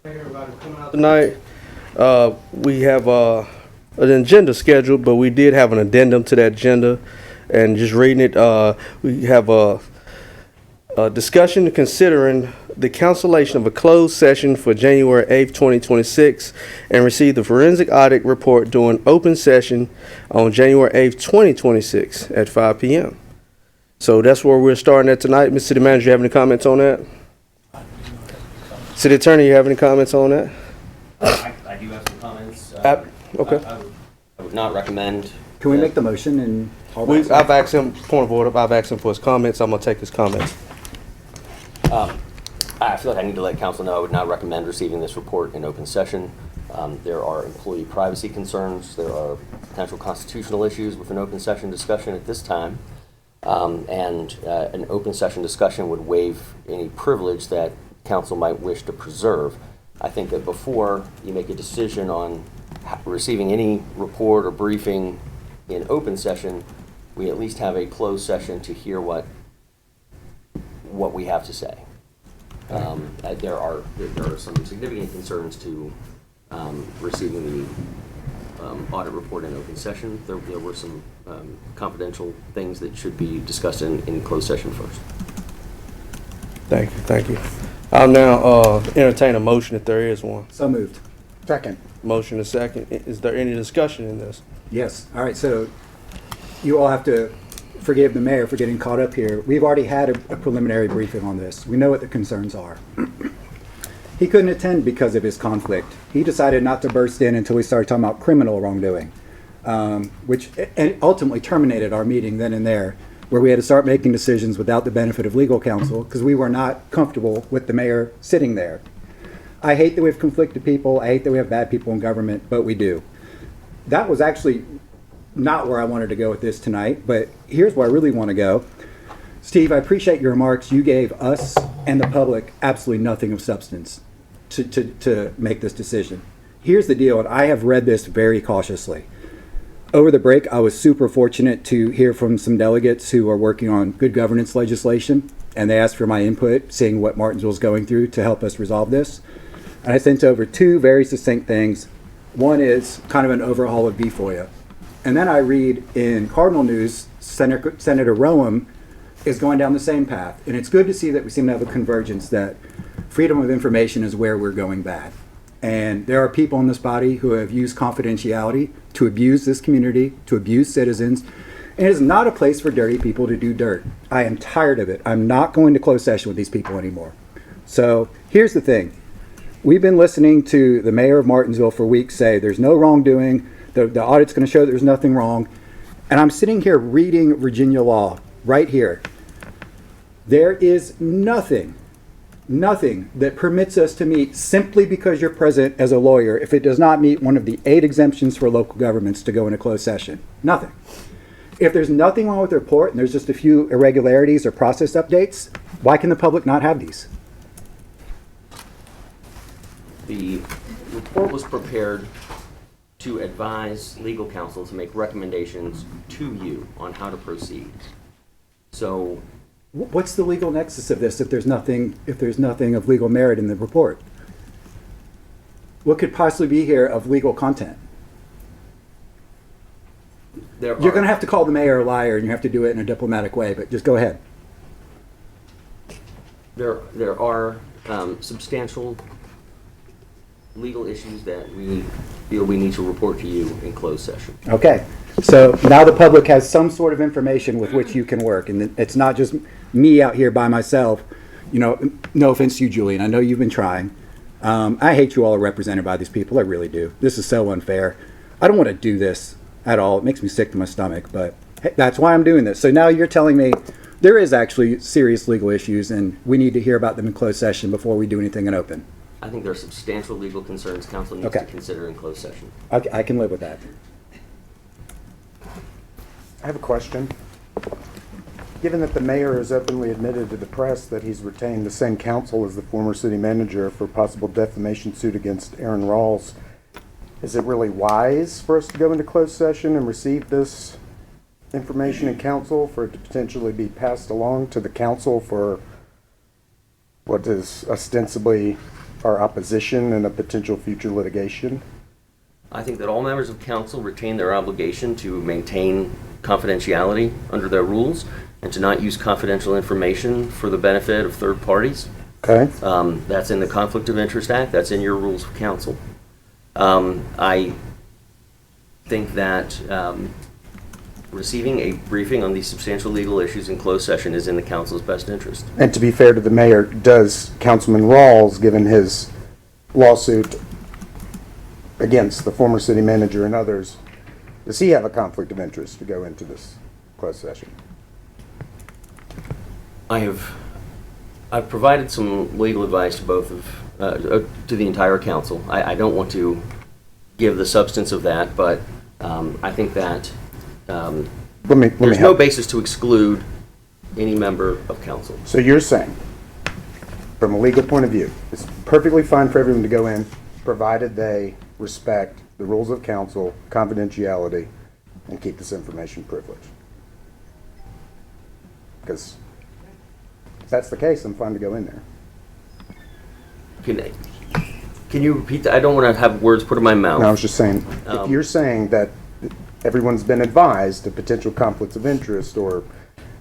Hey everybody, coming out tonight. We have an agenda scheduled, but we did have an addendum to that agenda. And just reading it, we have a discussion considering the cancellation of a closed session for January 8th, 2026, and receive the forensic audit report during open session on January 8th, 2026 at 5 p.m. So that's where we're starting at tonight. Mr. City Manager, you have any comments on that? City Attorney, you have any comments on that? I do have some comments. Okay. I would not recommend. Can we make the motion and all that? I've asked him, point of order, I've asked him for his comments. I'm going to take his comments. I feel like I need to let council know I would not recommend receiving this report in open session. There are employee privacy concerns. There are potential constitutional issues with an open session discussion at this time. And an open session discussion would waive any privilege that council might wish to preserve. I think that before you make a decision on receiving any report or briefing in open session, we at least have a closed session to hear what we have to say. There are some significant concerns to receiving the audit report in open session. There were some confidential things that should be discussed in closed session first. Thank you. I'll now entertain a motion if there is one. So moved. Second. Motion is second. Is there any discussion in this? Yes. All right. So you all have to forgive the mayor for getting caught up here. We've already had a preliminary briefing on this. We know what the concerns are. He couldn't attend because of his conflict. He decided not to burst in until we started talking about criminal wrongdoing, which ultimately terminated our meeting then and there, where we had to start making decisions without the benefit of legal counsel because we were not comfortable with the mayor sitting there. I hate that we have conflicted people. I hate that we have bad people in government, but we do. That was actually not where I wanted to go with this tonight, but here's where I really want to go. Steve, I appreciate your remarks. You gave us and the public absolutely nothing of substance to make this decision. Here's the deal, and I have read this very cautiously. Over the break, I was super fortunate to hear from some delegates who are working on good governance legislation, and they asked for my input, seeing what Martinsville is going through to help us resolve this. And I sent over two very succinct things. One is kind of an overhaul of BFOIA. And then I read in Cardinal News, Senator Rowan is going down the same path. And it's good to see that we seem to have a convergence that freedom of information is where we're going bad. And there are people in this body who have used confidentiality to abuse this community, to abuse citizens. And it is not a place for dirty people to do dirt. I am tired of it. I'm not going to close session with these people anymore. So here's the thing. We've been listening to the mayor of Martinsville for weeks say there's no wrongdoing. The audit's going to show there's nothing wrong. And I'm sitting here reading Virginia law right here. There is nothing that permits us to meet simply because you're present as a lawyer if it does not meet one of the 8 exemptions for local governments to go into closed session. Nothing. If there's nothing wrong with the report and there's just a few irregularities or process updates, why can the public not have these? The report was prepared to advise legal counsel to make recommendations to you on how to proceed. So What's the legal nexus of this if there's nothing of legal merit in the report? What could possibly be here of legal content? You're going to have to call the mayor a liar, and you have to do it in a diplomatic way, but just go ahead. There are substantial legal issues that we feel we need to report to you in closed session. Okay, so now the public has some sort of information with which you can work, and it's not just me out here by myself. You know, no offense to you, Julian. I know you've been trying. I hate you all are represented by these people. I really do. This is so unfair. I don't want to do this at all. It makes me sick to my stomach, but hey, that's why I'm doing this. So now you're telling me there is actually serious legal issues, and we need to hear about them in closed session before we do anything in open. I think there are substantial legal concerns council needs to consider in closed session. I can live with that. I have a question. Given that the mayor has openly admitted to the press that he's retained the same counsel as the former city manager for possible defamation suit against Aaron Rawls, is it really wise for us to go into closed session and receive this information in council for it to potentially be passed along to the council for what is ostensibly our opposition in a potential future litigation? I think that all members of council retain their obligation to maintain confidentiality under their rules and to not use confidential information for the benefit of third parties. Okay? That's in the Conflict of Interest Act. That's in your rules of council. I think that receiving a briefing on these substantial legal issues in closed session is in the council's best interest. And to be fair to the mayor, does Councilman Rawls, given his lawsuit against the former city manager and others, does he have a conflict of interest to go into this closed session? I've provided some legal advice to both of, to the entire council. I don't want to give the substance of that, but I think that Let me there's no help. basis to exclude any member of council. So you're saying, from a legal point of view, it's perfectly fine for everyone to go in, provided they respect the rules of council, confidentiality, and keep this information privileged? Because if that's the case, I'm fine to go in there. Can you repeat that? I don't want to have words put in my mouth. No, I was just saying, if you're saying that everyone's been advised of potential conflicts of interest or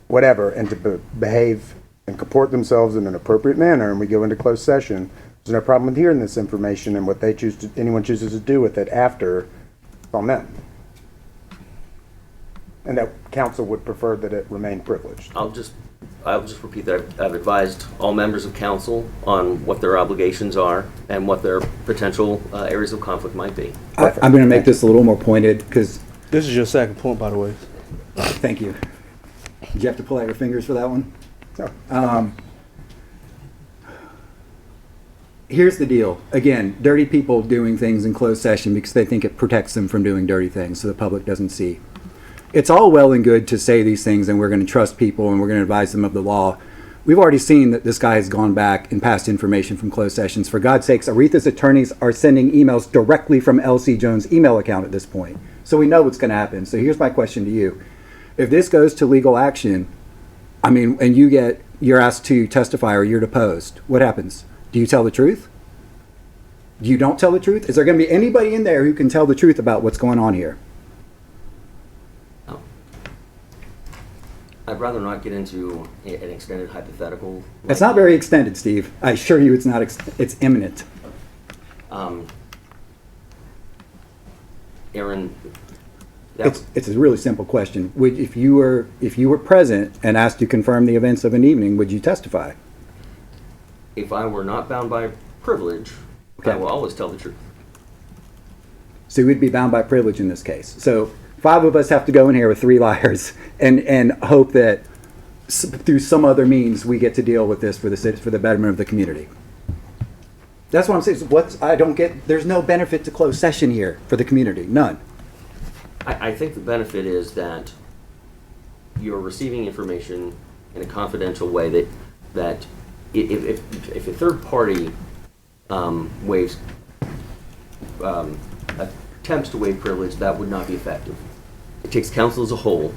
whatever, and to behave and comport themselves in an appropriate manner, and we go into closed session, there's no problem with hearing this information, and what they choose to, anyone chooses to do with it after, it's on them. And that council would prefer that it remain privileged. I'll just repeat that I've advised all members of council on what their obligations are and what their potential areas of conflict might be. I'm going to make this a little more pointed because, This is your second point, by the way. thank you. Did you have to pull out your fingers for that one? No. Here's the deal. Again, dirty people doing things in closed session because they think it protects them from doing dirty things so the public doesn't see. It's all well and good to say these things and we're going to trust people and we're going to advise them of the law. We've already seen that this guy has gone back and passed information from closed sessions. For God's sakes, Aretha's attorneys are sending emails directly from LC Jones' email account at this point. So we know what's going to happen. So here's my question to you. If this goes to legal action, I mean, and you're asked to testify or you're deposed, what happens? Do you tell the truth? You don't tell the truth? Is there going to be anybody in there who can tell the truth about what's going on here? No. I'd rather not get into an extended hypothetical. It's not very extended, Steve. I assure you it's not, it's imminent. Aaron, It's a really simple question. If you were present and asked to confirm the events of an evening, would you testify? if I were not bound by privilege, Okay. I will always tell the truth. So we'd be bound by privilege in this case. So 5 of us have to go in here with 3 liars and hope that through some other means we get to deal with this for the betterment of the community. That's what I'm saying. I don't get. There's no benefit to closed session here for the community. None. I think the benefit is that you're receiving information in a confidential way that if a third party waives attempts to waive privilege, that would not be effective. It takes council as a whole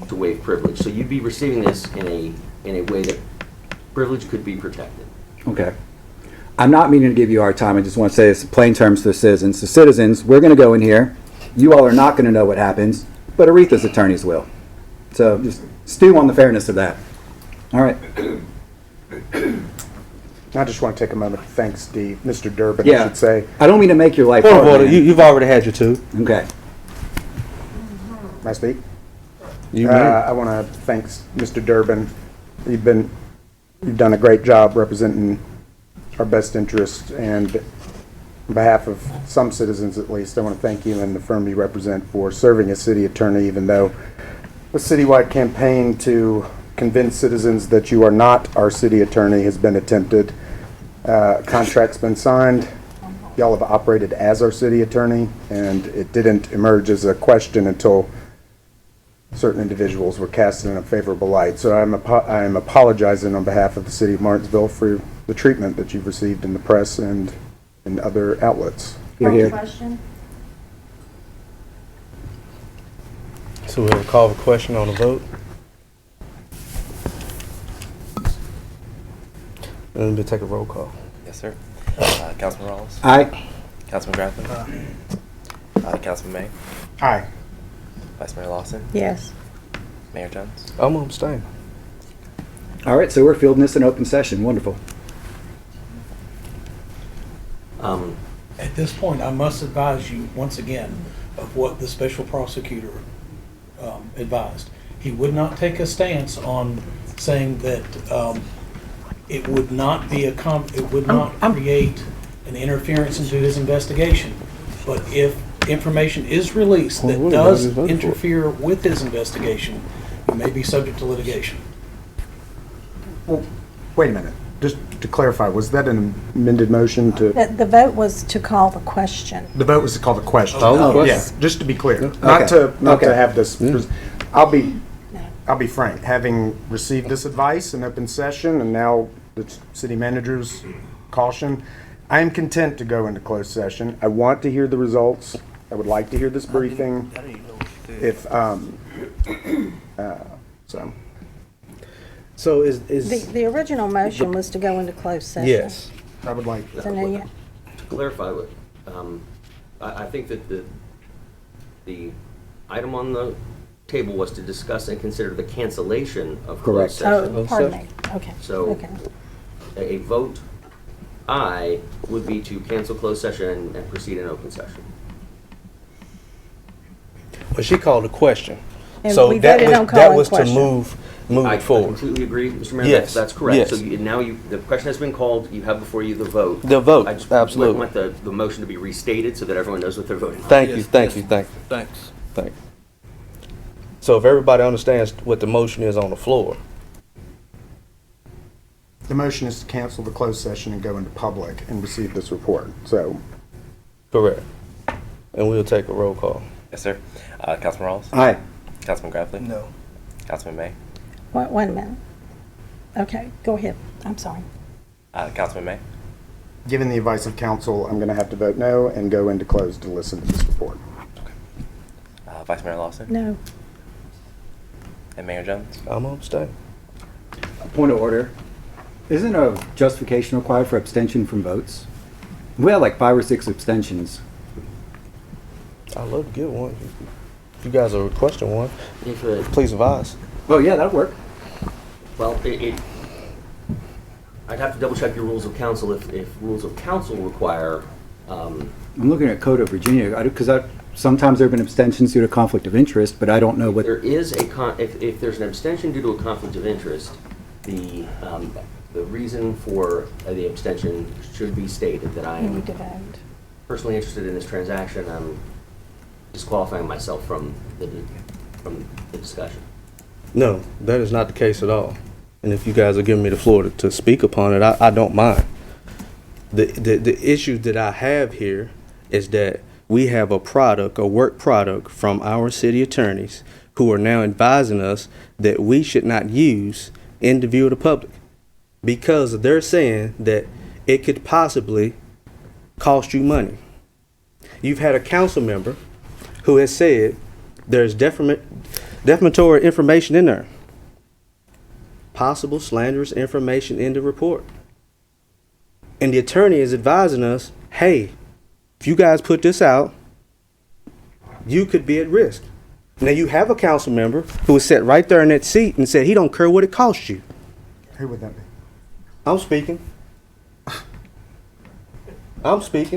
to waive privilege. So you'd be receiving this in a way that privilege could be protected. Okay. I'm not meaning to give you a hard time. I just want to say this in plain terms to the citizens. The citizens, we're going to go in here. You all are not going to know what happens, but Aretha's attorneys will. So just stew on the fairness of that. All right. I just want to take a moment to thank Steve, Mr. Durbin, Yeah. I should say. I don't mean to make your life Point of hard, order. man. You've already had your 2. Okay. May I speak? You may. I want to thank Mr. Durbin. You've done a great job representing our best interests, and on behalf of some citizens at least, I want to thank you and the firm you represent for serving as city attorney, even though a citywide campaign to convince citizens that you are not our city attorney has been attempted. Contract's been signed. Y'all have operated as our city attorney, and it didn't emerge as a question until certain individuals were cast in a favorable light. So I'm apologizing on behalf of the city of Martinsville for the treatment that you've received in the press and in other outlets. You're here. Question? So we'll call the question on the vote. And we'll take a roll call. Yes, sir. Councilman Rawls, Aye. Councilman Grafton, Councilman May, Aye. Vice Mayor Lawson, Yes. Mayor Jones. I'm abstaining. All right, so we're fielding this in open session. Wonderful. At this point, I must advise you once again of what the special prosecutor advised. He would not take a stance on saying that it would not be it would not create an interference into his investigation. But if information is released that Well, does everybody's voting for it. interfere with his investigation, you may be subject to litigation. Well, wait a minute. Just to clarify, was that an amended motion to, The vote was to call the question. the vote was to call the question? Call the Yeah, question. just to be clear. Yeah. Not to Okay. have this, I'll be frank, having received this advice in open session and now the city manager's caution, I am content to go into closed session. I want to hear the results. I would like to hear this briefing. If, so. So is The original motion was to go into closed session. yes. I would like, So now you, To clarify, I think that the item on the table was to discuss and consider the cancellation of Correct. closed session. oh, pardon me. Okay. So- Okay. A vote aye would be to cancel closed session and proceed in open session. Well, she called a question. And So we that voted was on that calling was to question. move I it forward. completely agree, Mr. Mayor. Yes, That's correct. yes. So the question has been called. You have before you the vote. The vote, I just absolutely. want the motion to be restated so that everyone knows what they're voting on. Thank you. Thanks. Thank you. So if everybody understands what the motion is on the floor, the motion is to cancel the closed session and go into public and receive this report. So, correct. And we'll take a roll call. Yes, sir. Councilman Rawls, Aye. Councilman Grafton, No. Councilman May, One minute. Okay, go ahead. I'm sorry. Councilman May, given the advice of counsel, I'm going to have to vote no and go into closed to listen to this report. Vice Mayor Lawson, No. and Mayor Jones. I'm abstaining. Point of order. Isn't a justification required for abstention from votes? We had like 5 or 6 abstentions. I'd love to get one. If you guys are requesting one, If, please advise. Oh, yeah, that'll work. well, I'd have to double check your rules of council if rules of council require. I'm looking at Code of Virginia, because sometimes there have been abstentions due to conflict of interest, but I don't know what... There is if there's an abstention due to a conflict of interest, the reason for the abstention should be stated that I You am need to vote. personally interested in this transaction. I'm disqualifying myself from the discussion. No, that is not the case at all. And if you guys are giving me the floor to speak upon it, I don't mind. The issue that I have here is that we have a work product from our city attorneys who are now advising us that we should not use in the view of the public because they're saying that it could possibly cost you money. You've had a council member who has said there's defamatory information in there. Possible slanderous information in the report. And the attorney is advising us, hey, if you guys put this out, you could be at risk. Now you have a council member who was sat right there in that seat and said he don't care what it costs you. Who would that be? I'm speaking.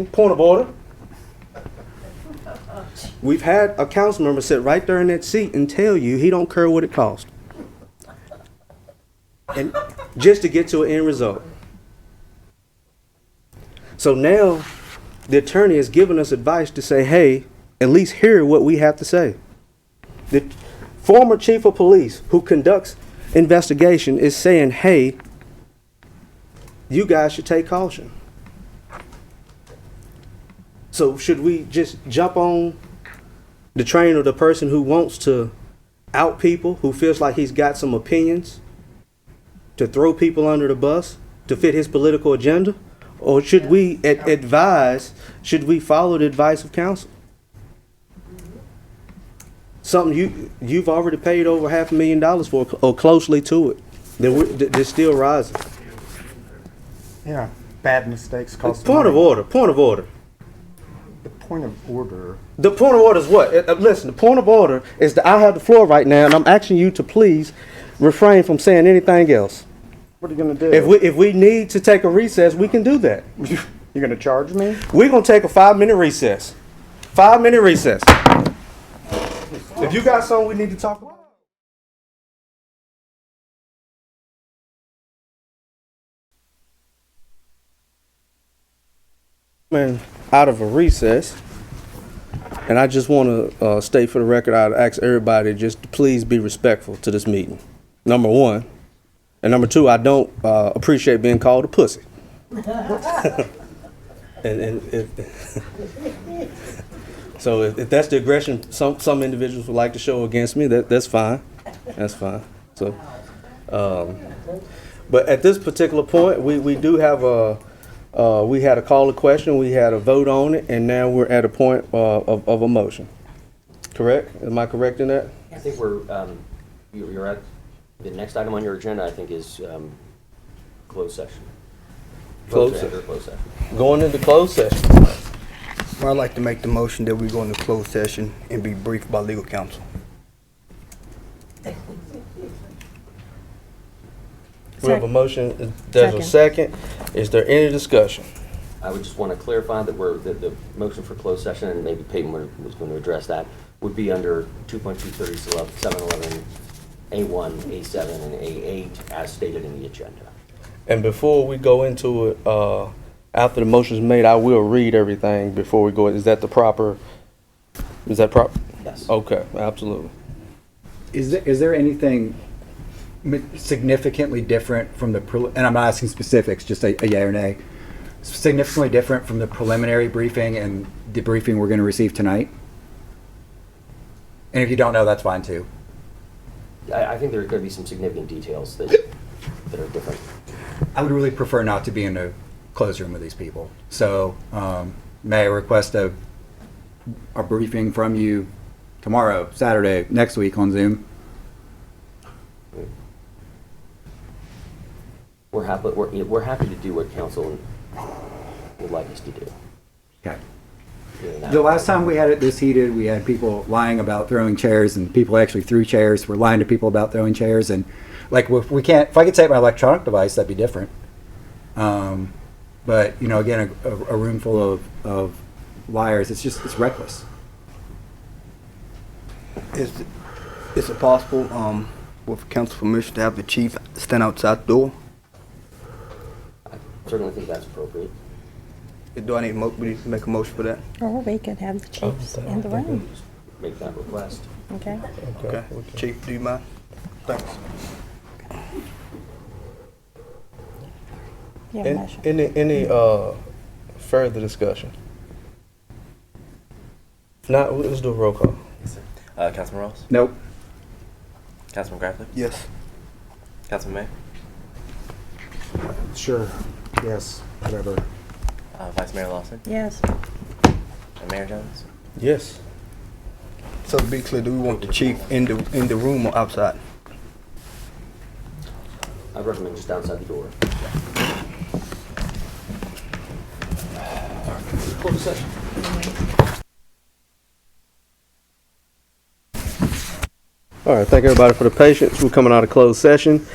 Point of order. We've had a council member sit right there in that seat and tell you he don't care what it costs. And just to get to an end result. So now the attorney has given us advice to say, hey, at least hear what we have to say. The former chief of police who conducts investigation is saying, hey, you guys should take caution. So should we just jump on the train of the person who wants to out people, who feels like he's got some opinions, to throw people under the bus to fit his political agenda? Or should we should we follow the advice of counsel? Something you've already paid over $500,000 for or closely to it. They're still rising. Yeah. Bad mistakes cost Point money. of order. Point of order. The point of order. The point of order is what? Listen, the point of order is that I have the floor right now, and I'm asking you to please refrain from saying anything else. What are you gonna do? If we need to take a recess, we can do that. You're gonna charge me? We're gonna take a 5-minute recess. 5-minute recess. If you got something we need to talk about. Man, out of a recess, and I just want to state for the record, I'd ask everybody just to please be respectful to this meeting. Number one, and number two, I don't appreciate being called a pussy. So if that's the aggression some individuals would like to show against me, that's fine. That's fine. So, but at this particular point, we do have we had a call to question, we had a vote on it, and now we're at a point of a motion. Correct? Am I correct in that? I think we're, you're at, the next item on your agenda, I think, is closed session. Closed Vote to enter closed session. Going into closed session. Well, I'd like to make the motion that we go into closed session and be briefed by legal counsel. We have a motion. There's a second. Is there any discussion? I would just want to clarify that the motion for closed session, and maybe Peyton was going to address that, would be under 2.23711, A1, A7, and A8, as stated in the agenda. And before we go into it, after the motion is made, I will read everything before we go. Is that proper? Yes. Okay, absolutely. Is there anything significantly different from the, and I'm not asking specifics, just a yay or nay, significantly different from the preliminary briefing and the briefing we're going to receive tonight? And if you don't know, that's fine too. I think there are going to be some significant details that are different. I would really prefer not to be in a closed room with these people. So may I request a briefing from you tomorrow, Saturday, next week on Zoom? We're happy to do what council would like us to do. Okay. The last time we had it this heated, we had people lying about throwing chairs, and people actually threw chairs. We're lying to people about throwing chairs, and like if I could take my electronic device, that'd be different. But you know, again, a room full of liars, it's reckless. Is it possible, with council permission, to have the chief stand outside the door? I certainly think that's appropriate. Do I need to make a motion for that? Or we could have the chiefs in the room, Just make that request. okay? Okay. Chief, do you mind? Thanks. You have a motion. Any further discussion? If not, let's do a roll call. Councilman Rawls? Nope. Councilman Grafley? Yes. Councilman May? Sure. Yes. Whatever. Vice Mayor Lawson? Yes. And Mayor Jones? Yes. So to be clear, do we want the chief in the room or outside? I recommend just outside the door. Closed session. All right, thank everybody for the patience. We're coming out of closed session.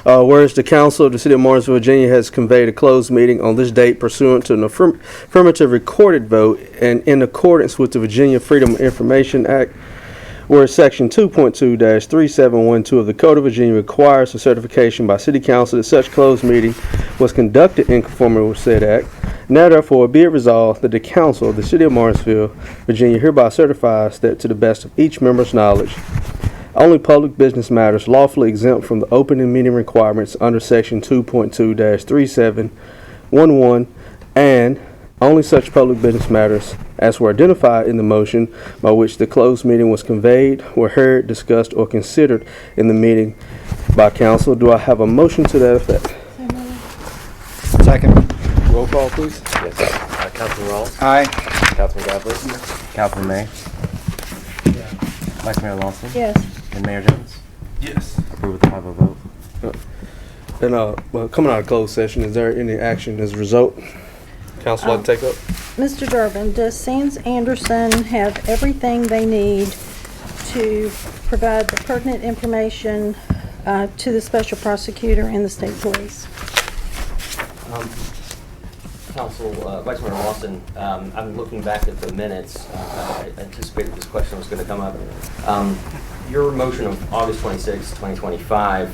Whereas the council of the city of Martinsville, Virginia has conveyed a closed meeting on this date pursuant to an affirmative recorded vote and in accordance with the Virginia Freedom of Information Act, where section 2.2-3712 of the Code of Virginia requires a certification by city council that such closed meeting was conducted in conformity with said act. Now therefore be it resolved that the council of the city of Martinsville, Virginia hereby certifies that to the best of each member's knowledge, only public business matters lawfully exempt from the opening meeting requirements under section 2.2-3711 and only such public business matters as were identified in the motion by which the closed meeting was conveyed were heard, discussed, or considered in the meeting by council. Do I have a motion to that effect? Second. Roll call, please. Yes. Councilman Rawls? Aye. Councilman Grafley? Councilman May? Vice Mayor Lawson? Yes. And Mayor Jones? Yes. Approve with a 5-0 vote. And well, coming out of closed session, is there any action as a result? Council like to take up? Mr. Durbin, does Sands Anderson have everything they need to provide the pertinent information to the special prosecutor and the state police? Council, Vice Mayor Lawson, I'm looking back at the minutes. I anticipated this question was going to come up. Your motion of August 26, 2025,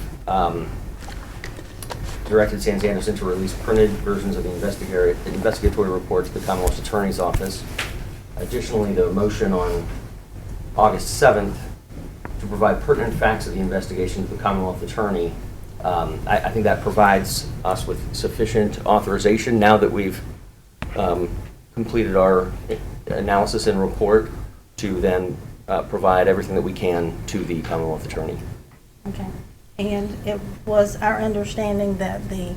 directed Sands Anderson to release printed versions of the investigatory report to the Commonwealth's Attorney's Office. Additionally, the motion on August 7th to provide pertinent facts of the investigation to the Commonwealth Attorney. I think that provides us with sufficient authorization now that we've completed our analysis and report to then provide everything that we can to the Commonwealth Attorney. Okay. And it was our understanding that the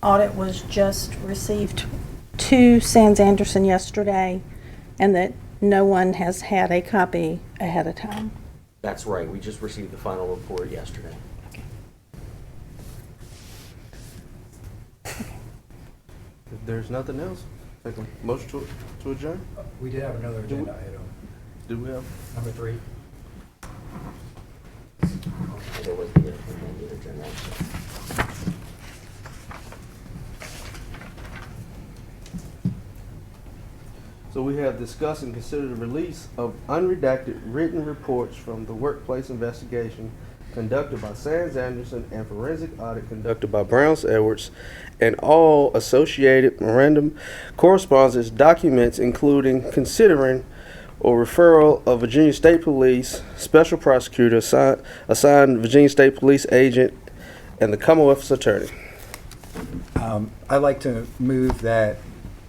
audit was just received to Sands Anderson yesterday and that no one has had a copy ahead of time. That's right. We just received the final report yesterday. If there's nothing else, take a motion to adjourn? We did have another agenda item, Do we have? number 3. There was the amended agenda. So we have discussed and considered the release of unredacted written reports from the workplace investigation conducted by Sands Anderson and forensic audit conducted by Browns Edwards and all associated memorandum correspondence documents including considering or referral of Virginia State Police Special Prosecutor assigned Virginia State Police agent and the Commonwealth's Attorney. I'd like to move that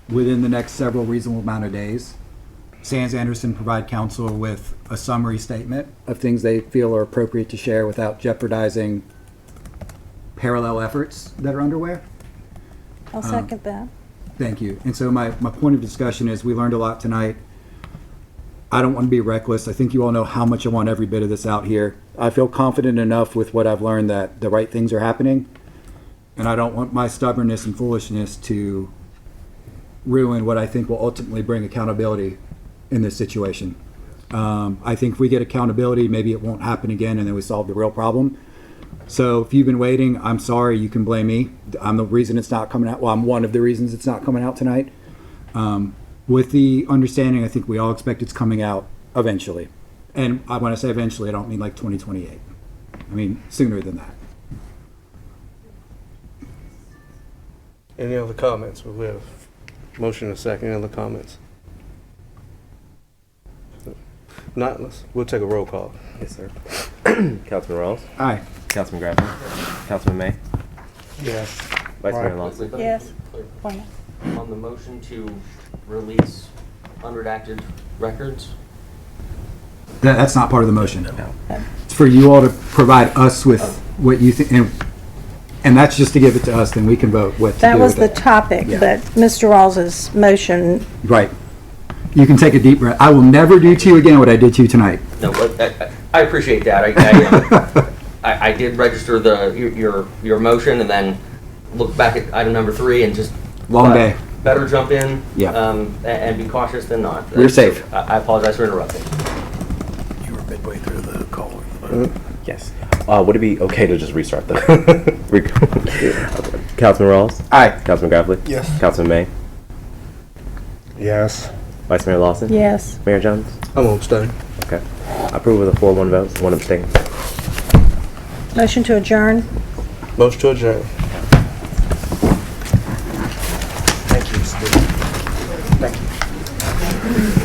within the next several reasonable amount of days, Sands Anderson provide counsel with a summary statement of things they feel are appropriate to share without jeopardizing parallel efforts that are underway. I'll second that. Thank you. And so my point of discussion is we learned a lot tonight. I don't want to be reckless. I think you all know how much I want every bit of this out here. I feel confident enough with what I've learned that the right things are happening. And I don't want my stubbornness and foolishness to ruin what I think will ultimately bring accountability in this situation. I think if we get accountability, maybe it won't happen again and then we solve the real problem. So if you've been waiting, I'm sorry, you can blame me. I'm the reason it's not coming out. Well, I'm one of the reasons it's not coming out tonight. With the understanding, I think we all expect it's coming out eventually. And when I say eventually, I don't mean like 2028. I mean sooner than that. Any other comments? We have motion and a second. Any other comments? Not, we'll take a roll call. Yes, sir. Councilman Rawls. Aye. Councilman Graffman. Councilman May. Yes. Vice Mayor Lawson. Yes. Wait. On the motion to release unredacted records, That's not part of the motion. No. It's for you all to provide us with what you think, and that's just to give it to us, then we can vote what to do That was with the it. topic Yeah. that Mr. Rawls's motion. Right. You can take a deep breath. I will never do to you again what I did to you tonight. no, I appreciate that. I did register your motion and then look back at item number 3 and just Long day. Better jump in, Yeah. and be cautious than not. We're safe. I apologize for interrupting. You were midway through the call. Yes. Would it be okay to just restart the Councilman Rawls? Aye. Councilman Graffley? Yes. Councilman May? Yes. Vice Mayor Lawson? Yes. Mayor Jones? I'm gonna abstain. Okay. Approve with a 4-1 vote, 1 abstain. Motion to adjourn. Motion to adjourn. Thank you, Steve. Thank you.